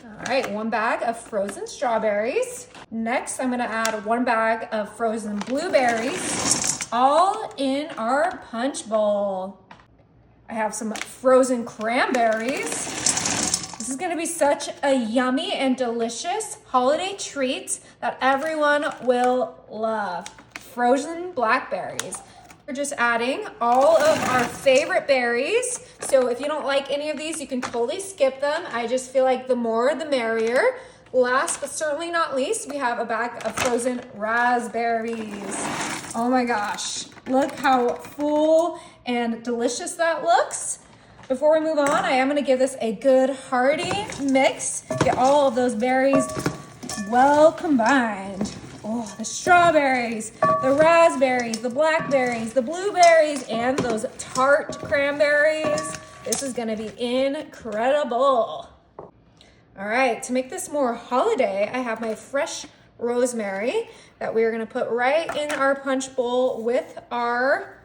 All right, 1 bag of frozen strawberries. Next, I'm gonna add 1 bag of frozen blueberries, all in our punch bowl. I have some frozen cranberries. This is gonna be such a yummy and delicious holiday treat that everyone will love. Frozen blackberries. We're just adding all of our favorite berries. So if you don't like any of these, you can totally skip them. I just feel like the more the merrier. Last but certainly not least, we have a bag of frozen raspberries. Oh my gosh, look how full and delicious that looks. Before we move on, I am gonna give this a good hearty mix. Get all of those berries well combined. Oh, the strawberries, the raspberries, the blackberries, the blueberries, and those tart cranberries. This is gonna be incredible. All right, to make this more holiday, I have my fresh rosemary that we're gonna put right in our punch bowl with our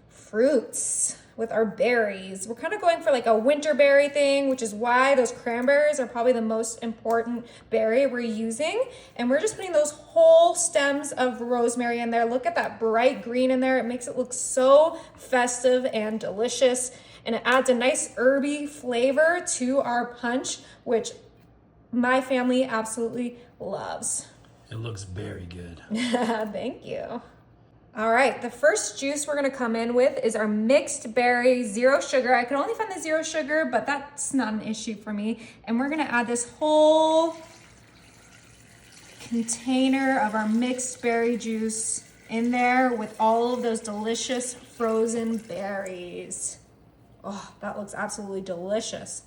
fruits, with our berries. We're kind of going for like a winter berry thing, which is why those cranberries are probably the most important berry we're using. And we're just putting those whole stems of rosemary in there. Look at that bright green in there. It makes it look so festive and delicious. And it adds a nice herby flavor to our punch, which my family absolutely loves. It looks very good. Thank you. All right, the first juice we're gonna come in with is our mixed berry zero sugar. I can only find the zero sugar, but that's not an issue for me. And we're gonna add this whole container of our mixed berry juice in there with all of those delicious frozen berries. Oh, that looks absolutely delicious.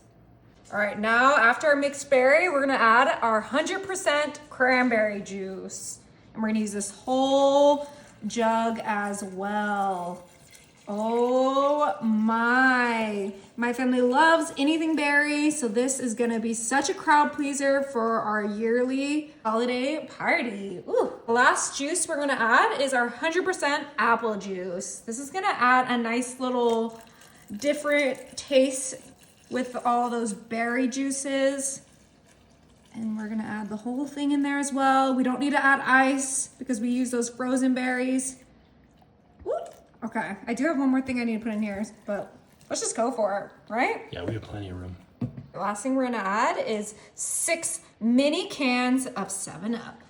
All right, now after our mixed berry, we're gonna add our 100% cranberry juice. And we're gonna use this whole jug as well. Oh my family loves anything berry, so this is gonna be such a crowd pleaser for our yearly holiday party. Ooh. The last juice we're gonna add is our 100% apple juice. This is gonna add a nice little different taste with all those berry juices. And we're gonna add the whole thing in there as well. We don't need to add ice because we use those frozen berries. Whoop. Okay, I do have one more thing I need to put in here, but let's just go for it, right? Yeah, we have plenty of room. The last thing we're gonna add is 6 mini cans of 7-Up.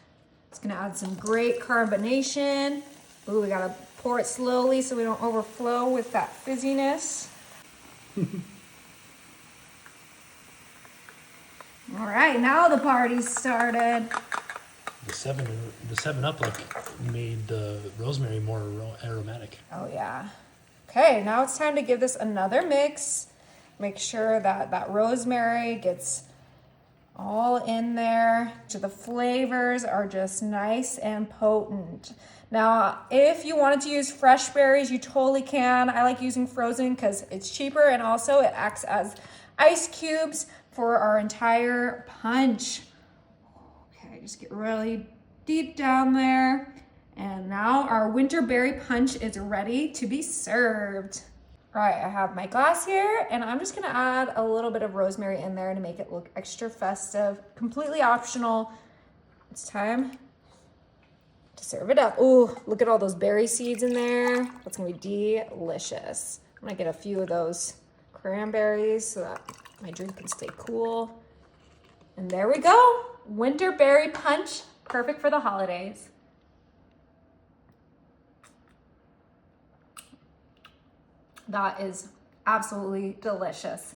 It's gonna add some great carbonation. Ooh, we gotta pour it slowly so we don't overflow with that fizziness. All right, now the party's started. The 7-Up like made the rosemary more aromatic. Oh yeah. Okay, now it's time to give this another mix. Make sure that that rosemary gets all in there. So the flavors are just nice and potent. Now, if you wanted to use fresh berries, you totally can. I like using frozen because it's cheaper and also it acts as ice cubes for our entire punch. Okay, just get really deep down there. And now our winter berry punch is ready to be served. All right, I have my glass here and I'm just gonna add a little bit of rosemary in there to make it look extra festive. Completely optional. It's time to serve it up. Ooh, look at all those berry seeds in there. That's gonna be delicious. I'm gonna get a few of those cranberries so that my drink can stay cool. And there we go. Winter berry punch, perfect for the holidays. That is absolutely delicious.